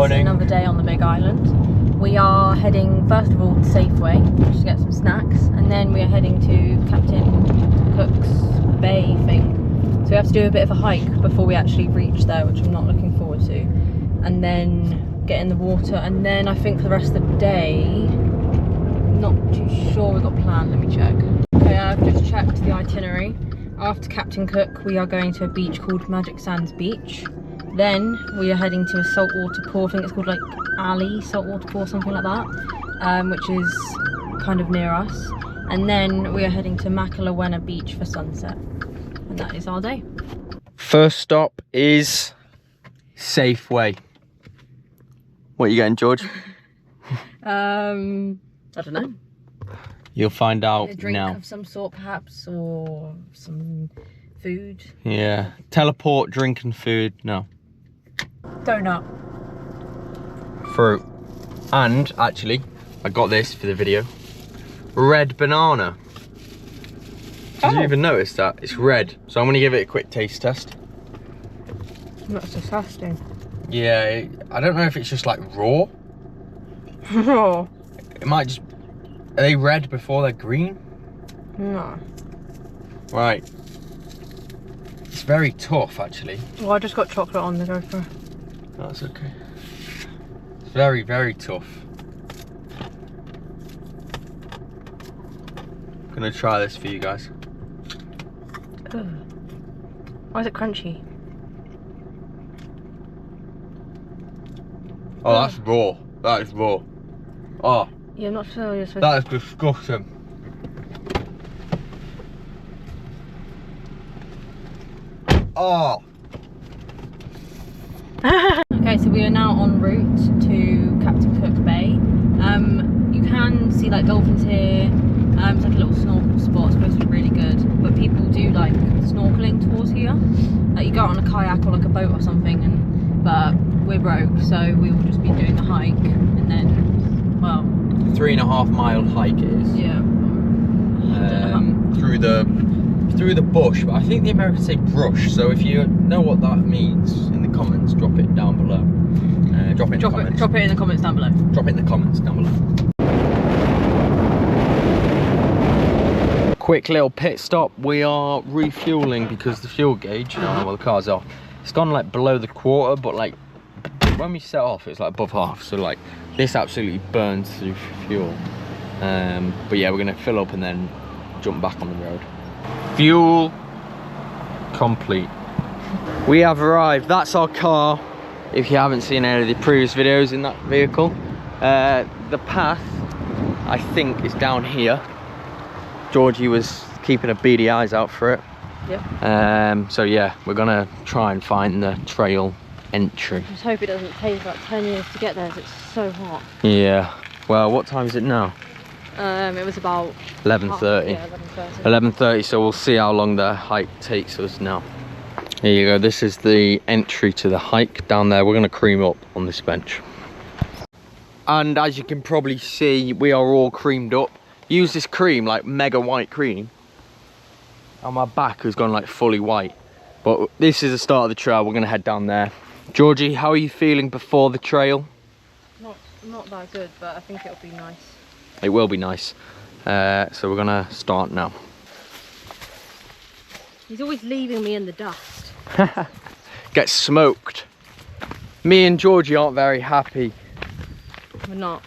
It's another day on the Big Island. We are heading first of all to Safeway just to get some snacks, and then we are heading to Captain Cook's Bay thing. So we have to do a bit of a hike before we actually reach there, which I'm not looking forward to. And then get in the water, and then I think for the rest of the day, not too sure we've got planned. Let me check. Okay, I've just checked the itinerary. After Captain Cook, we are going to a beach called Magic Sands Beach. Then we are heading to a saltwater pool. I think it's called like Ali Saltwater Pool, something like that, which is kind of near us. And then we are heading to Makalawena Beach for sunset. And that is our day. First stop is Safeway. What are you getting, George? I don't know. You'll find out a drink now. Of some sort, perhaps, or some food. Yeah. Teleport, drink and food. No. Donut. Fruit. And actually, I got this for the video. Red banana. Did you even notice that? It's red. So I'm going to give it a quick taste test. That's disgusting. Yeah, I don't know if it's just like raw. Raw? It might just... Are they red before they're green? No. Right. It's very tough, actually. Well, I just got chocolate on the go for. That's okay. It's very, very tough. I'm gonna try this for you guys. Ugh. Why is it crunchy? Oh, that's raw. That is raw. Oh. Yeah, I'm not sure you're supposed That is disgusting. Oh. Okay, so we are now en route to Captain Cook Bay. You can see like dolphins here. It's like a little snorkel spot. It's supposed to be really good, but people do like snorkeling tours here. Like you go out on a kayak or like a boat or something, but we're broke, so we will just be doing the hike, and then, well, 3.5 mile hike it is. Yeah. Through the bush, but I think the Americans say brush. So if you know what that means in the comments, drop it down below. Drop it in the comments. Drop it in the comments down below. Drop it in the comments down below. Quick little pit stop. We are refueling because the fuel gauge, I don't know what the car's off. It's gone like below the quarter, but like when we set off, it's like above half. So like this absolutely burns through fuel. But yeah, we're gonna fill up and then jump back on the road. Fuel complete. We have arrived. That's our car. If you haven't seen any of the previous videos in that vehicle, the path I think is down here. Georgie was keeping a beady eyes out for it. Yep. So yeah, we're gonna try and find the trail entry. I just hope it doesn't take about 10 years to get there as it's so hot. Yeah. Well, what time is it now? It was about 11:30. Yeah, 11:30. 11:30. So we'll see how long the hike takes us now. Here you go. This is the entry to the hike down there. We're gonna cream up on this bench. And as you can probably see, we are all creamed up. Use this cream, like mega white cream. And my back has gone like fully white. But this is the start of the trail. We're gonna head down there. Georgie, how are you feeling before the trail? Not that good, but I think it'll be nice. It will be nice. So we're gonna start now. He's always leaving me in the dust. Get smoked. Me and Georgie aren't very happy. We're not.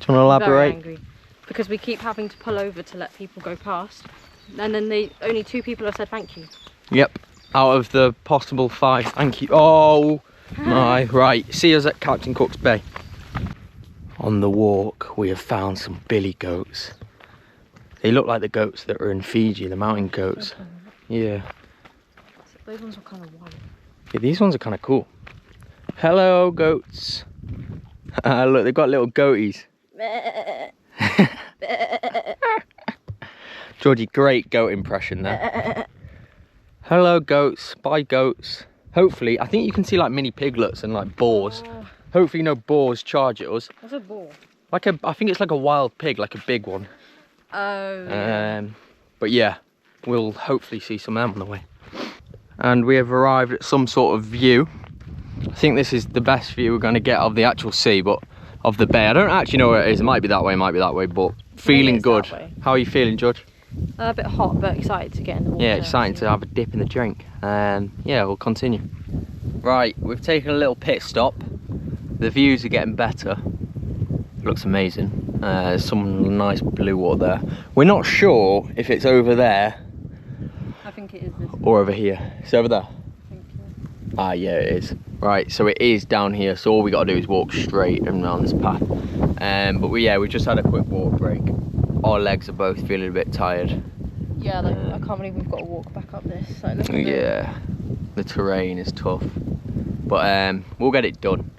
Do you want to elaborate? Very angry. Because we keep having to pull over to let people go past. And then only 2 people have said thank you. Yep. Out of the possible 5, thank you. Oh my, right. See us at Captain Cook's Bay. On the walk, we have found some billy goats. They look like the goats that are in Fiji, the mountain goats. Yeah. Those ones are kind of white. Yeah, these ones are kind of cool. Hello, goats. Look, they've got little goatees. Georgie, great goat impression there. Hello, goats. Bye, goats. Hopefully, I think you can see like mini piglets and like boars. Hopefully no boars charge at us. What's a boar? Like I think it's like a wild pig, like a big one. Oh. Yeah. But yeah, we'll hopefully see some of them on the way. And we have arrived at some sort of view. I think this is the best view we're going to get of the actual sea, but of the bay. I don't actually know where it is. It might be that way, but feeling good. How are you feeling, George? A bit hot, but excited to get in the water. Yeah, excited to have a dip in the drink. Yeah, we'll continue. Right, we've taken a little pit stop. The views are getting better. Looks amazing. There's some nice blue water there. We're not sure if it's over there. I think it is this one. Or over here. It's over there. I think so. Ah, yeah, it is. Right, so it is down here. So all we got to do is walk straight and around this path. But we just had a quick water break. Our legs are both feeling a bit tired. Yeah, like, I can't believe we've got to walk back up this. Like, look at Yeah, the terrain is tough. But we'll get it done.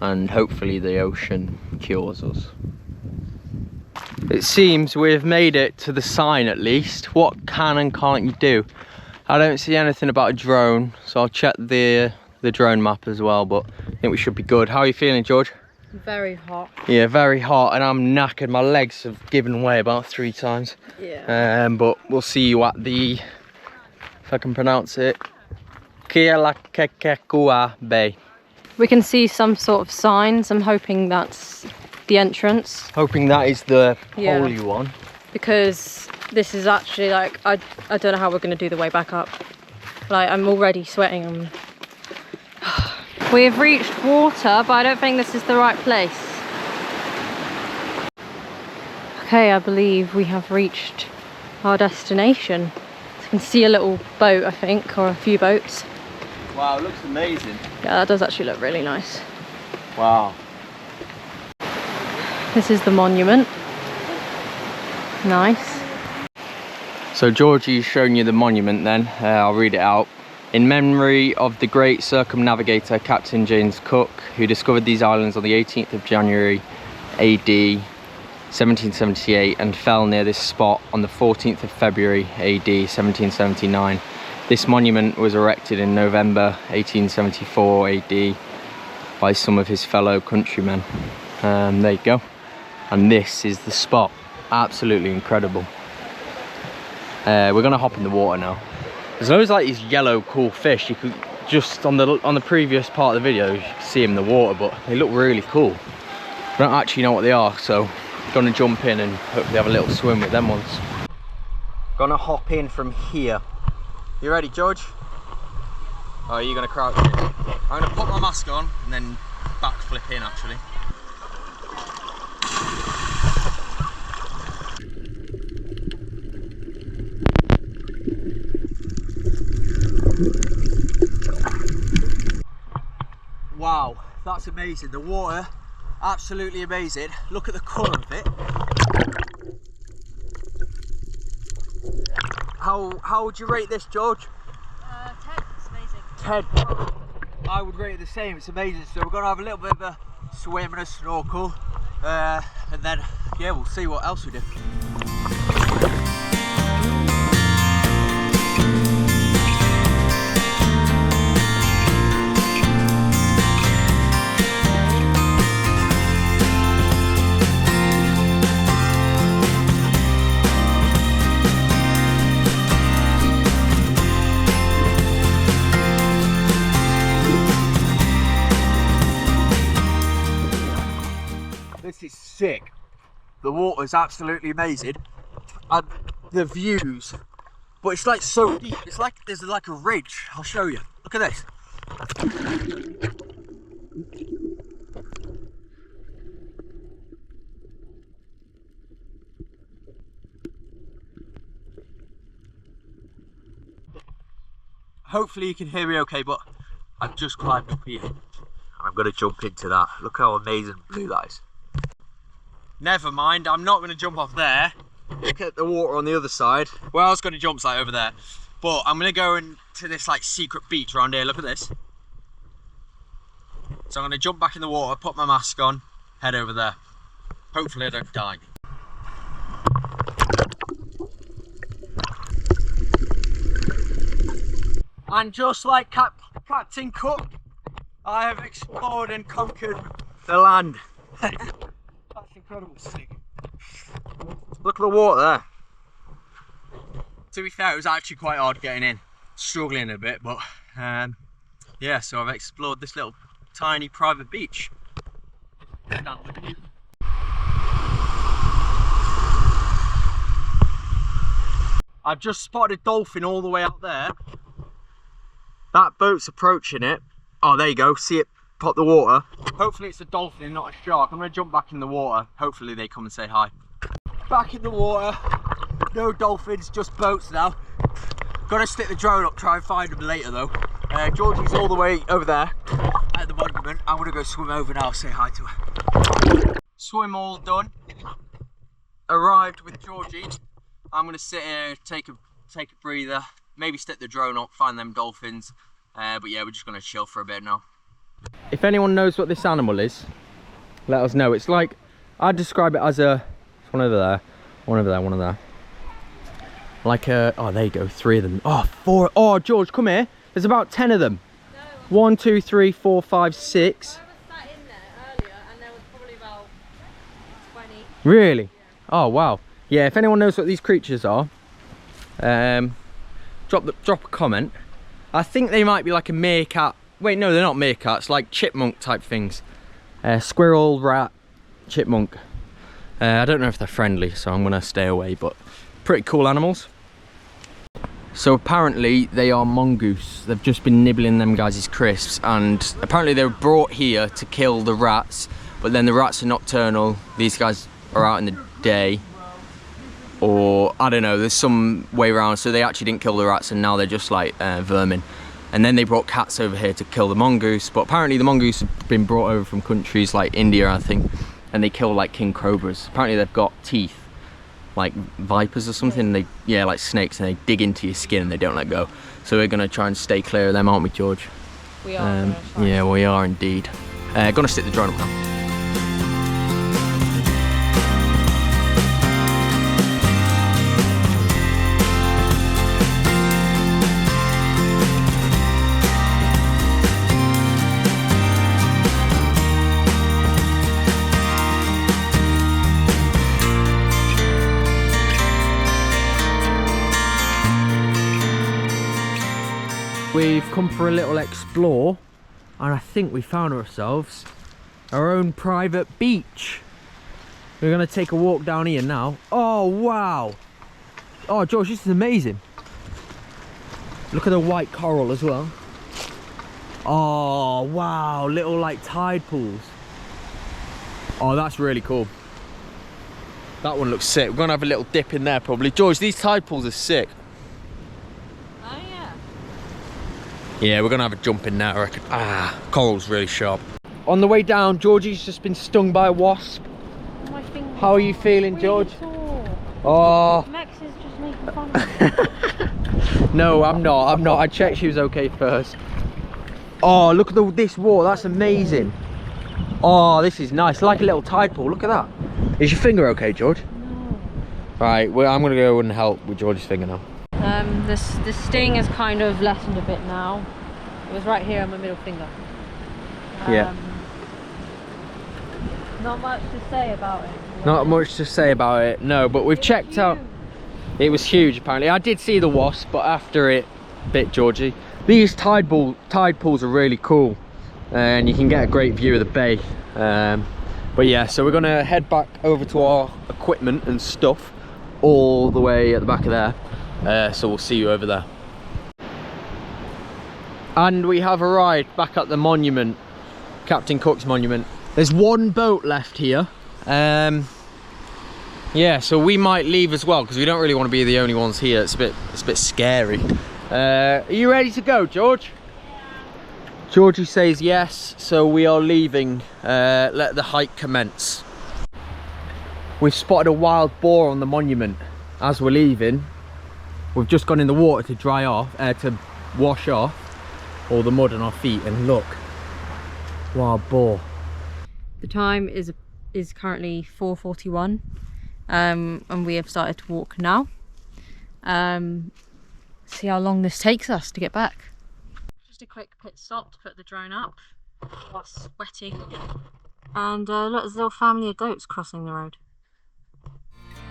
And hopefully the ocean cures us. It seems we've made it to the sign at least. What can and can't you do? I don't see anything about a drone, so I'll check the drone map as well, but I think we should be good. How are you feeling, George? Very hot. Yeah, very hot, and I'm knackered. My legs have given way about 3 times. Yeah. But we'll see you at the, if I can pronounce it, Kealakekua Bay. We can see some sort of signs. I'm hoping that's the entrance. Hoping that is the Yeah. holy one. Because this is actually like, I don't know how we're going to do the way back up. Like, I'm already sweating. We've reached water, but I don't think this is the right place. Okay, I believe we have reached our destination. So you can see a little boat, I think, or a few boats. Wow, it looks amazing. Yeah, that does actually look really nice. Wow. This is the monument. Nice. So Georgie's showing you the monument then. I'll read it out. In memory of the great circumnavigator Captain James Cook, who discovered these islands on the 18th of January AD 1778 and fell near this spot on the 14th of February AD 1779. This monument was erected in November 1874 AD by some of his fellow countrymen. There you go. And this is the spot. Absolutely incredible. We're gonna hop in the water now. There's loads like these yellow cool fish. You could just on the previous part of the video, you could see them in the water, but they look really cool. I don't actually know what they are, so I'm gonna jump in and hopefully have a little swim with them ones. Gonna hop in from here. You ready, George? Or are you gonna crouch in? I'm gonna put my mask on and then backflip in actually. Wow, that's amazing. The water, absolutely amazing. Look at the colour of it. How would you rate this, George? 10, it's amazing. 10. I would rate it the same, it's amazing. So we're going to have a little bit of a swim and a snorkel. And then, yeah, we'll see what else we do. This is sick. The water's absolutely amazing, and the views. But it's like so deep. It's like there's like a ridge. I'll show you. Look at this. Hopefully you can hear me okay, but I've just climbed up here. I'm gonna jump into that. Look how amazing blue that is. Never mind, I'm not going to jump off there. Look at the water on the other side. Well, I was going to jump like over there, but I'm going to go into this like secret beach around here. Look at this. So I'm going to jump back in the water, put my mask on, head over there. Hopefully I don't die. And just like Captain Cook, I have explored and conquered the land. That's incredible, sick. Look at the water there. To be fair, it was actually quite hard getting in. Struggling a bit, but yeah, yeah, so I've explored this little tiny private beach. I've just spotted a dolphin all the way out there. That boat's approaching it. Oh, there you go, see it pop the water. Hopefully it's a dolphin, not a shark. I'm gonna jump back in the water. Hopefully they come and say hi. Back in the water. No dolphins, just boats now. Gotta stick the drone up, try and find them later though. Georgie's all the way over there at the monument. I'm gonna go swim over now, say hi to her. Swim all done. Arrived with Georgie. I'm gonna sit here, take a breather, maybe stick the drone up, find them dolphins. But yeah, we're just gonna chill for a bit now. If anyone knows what this animal is, let us know. It's like, I'd describe it as a, one over there, one over there, one over there. Like a, oh there you go, 3 of them. Oh, 4, oh George, come here. There's about 10 of them. No, 1, 2, 3, 4, 5, 6. I was sat in there earlier and there was probably about 20. Really? Yeah. Oh wow. Yeah, if anyone knows what these creatures are, drop a comment. I think they might be like a meerkat. Wait, no, they're not meerkats, like chipmunk type things. Squirrel, rat, chipmunk. I don't know if they're friendly, so I'm gonna stay away, but pretty cool animals. So apparently they are mongoose. They've just been nibbling them guys' crisps, and apparently they were brought here to kill the rats, but then the rats are nocturnal. These guys are out in the day. Or I don't know, there's some way around, so they actually didn't kill the rats and now they're just like vermin. And then they brought cats over here to kill the mongoose, but apparently the mongoose have been brought over from countries like India, I think, and they kill like king cobras. Apparently they've got teeth like vipers or something. They, yeah, like snakes, and they dig into your skin and they don't let go. So we're gonna try and stay clear of them, aren't we, George? We are. Yeah, we are indeed. Gonna stick the drone up now. We've come for a little explore, and I think we found ourselves our own private beach. We're gonna take a walk down here now. Oh wow! Oh George, this is amazing. Look at the white coral as well. Oh wow, little like tide pools. Oh, that's really cool. That one looks sick. We're gonna have a little dip in there probably. George, these tide pools are sick. Yeah, we're gonna have a jump in there, I reckon. Ah, coral's really sharp. On the way down, Georgie's just been stung by a wasp. My fingers. How are you feeling, George? Sore. Oh. Max is just making fun of me. No, I'm not. I checked she was okay first. Oh, look at this water. That's amazing. Oh, this is nice. Like a little tide pool. Look at that. Is your finger okay, George? No. Right, well, I'm gonna go and help with George's finger now. The sting has kind of lessened a bit now. It was right here on my middle finger. Yeah. Not much to say about it. Not much to say about it, no, but we've checked out. It was huge apparently. I did see the wasp, but after it bit Georgie. These tide pools are really cool, and you can get a great view of the bay. But yeah, so we're gonna head back over to our equipment and stuff all the way at the back of there. So we'll see you over there. And we have arrived back at the monument, Captain Cook's monument. There's one boat left here. Yeah, so we might leave as well because we don't really want to be the only ones here. It's a bit scary. Are you ready to go, George? Yeah. Georgie says yes, so we are leaving. Let the hike commence. We've spotted a wild boar on the monument as we're leaving. We've just gone in the water to dry off, to wash off all the mud on our feet, and look, wild boar. The time is currently 4:41, and we have started to walk now. See how long this takes us to get back. Just a quick pit stop to put the drone up while sweating, and look, there's a little family of goats crossing the road.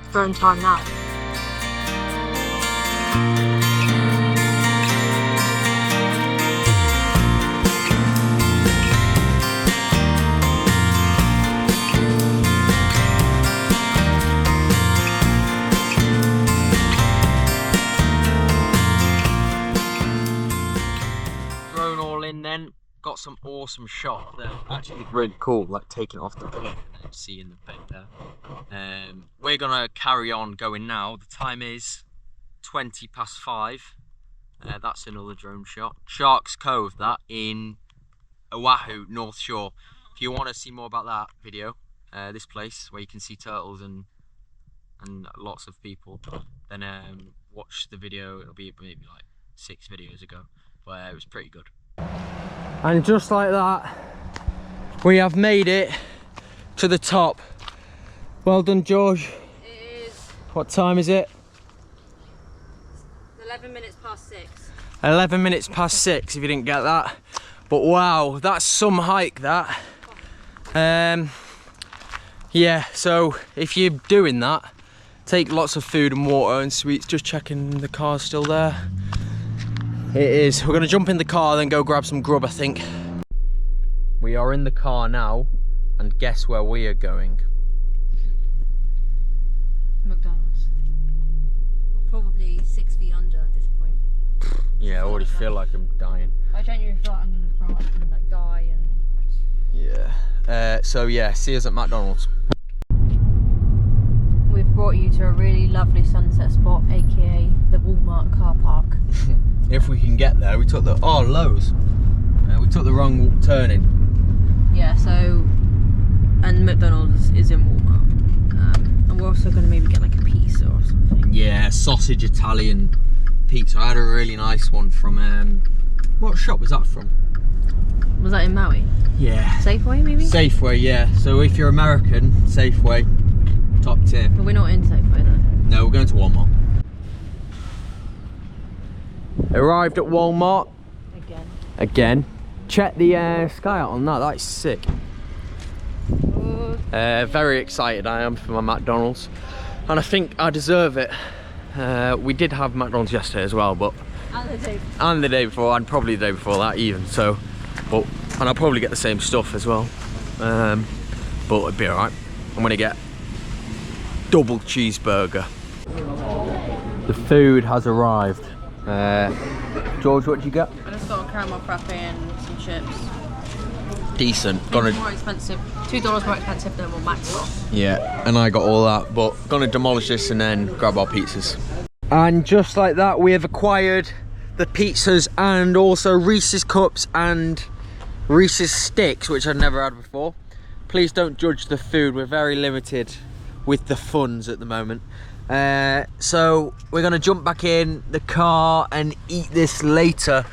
It's growing time now. then got some awesome shots there. Actually really cool, like taking it off the plate and then seeing the bit there. We're gonna carry on going now. The time is 5:20. That's another drone shot. Sharks Cove, that in Oahu, North Shore. If you want to see more about that video, this place where you can see turtles and lots of people, then watch the video. It'll be maybe like 6 videos ago, but it was pretty good. And just like that, we have made it to the top. Well done, George. It is. What time is it? 11 minutes past 6. 11 minutes past 6, if you didn't get that. But wow, that's some hike, that. Yeah, so if you're doing that, take lots of food and water and sweets. Just checking the car's still there. It is. We're gonna jump in the car, then go grab some grub, I think. We are in the car now, and guess where we are going? McDonald's. We're probably 6 feet under at this point. Yeah, I already feel like I'm dying. I genuinely feel like I'm gonna throw up and like die and... Yeah. So yeah, see us at McDonald's. We've brought you to a really lovely sunset spot, aka the Walmart car park. If we can get there, we took the Lowe's. We took the wrong turning. Yeah, so and McDonald's is in Walmart, and we're also gonna maybe get like a pizza or something. Yeah, sausage Italian pizza. I had a really nice one from what shop was that from? Was that in Maui? Yeah. Safeway maybe? Safeway, yeah. So if you're American, Safeway, top tier. But we're not in Safeway though. No, we're going to Walmart. Arrived at Walmart. Again. Check the sky out on that, that is sick. Very excited I am for my McDonald's. And I think I deserve it. We did have McDonald's yesterday as well, but... And the day before, and probably the day before that even, so... And I'll probably get the same stuff as well. But it'll be alright. I'm gonna get double cheeseburger. The food has arrived. George, what did you get? I just got a caramel frappe and some chips. Decent. More expensive. $2 more expensive than what Max got. Yeah, and I got all that, but gonna demolish this and then grab our pizzas. And just like that, we have acquired the pizzas and also Reese's cups and Reese's sticks, which I've never had before. Please don't judge the food, we're very limited with the funds at the moment. So we're gonna jump back in the car and eat this later.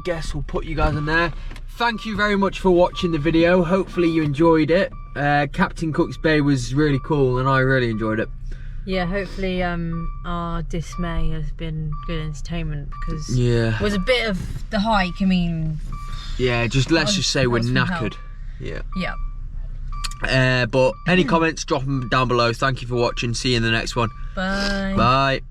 Guess we'll put you guys in there. Thank you very much for watching the video. Hopefully you enjoyed it. Captain Cook's Bay was really cool and I really enjoyed it. Yeah, hopefully our dismay has been good entertainment, because yeah, it was a bit of the hike. I mean, yeah, just let's just say we're knackered. Yeah. But any comments, drop them down below. Thank you for watching. See you in the next one. Bye. Bye.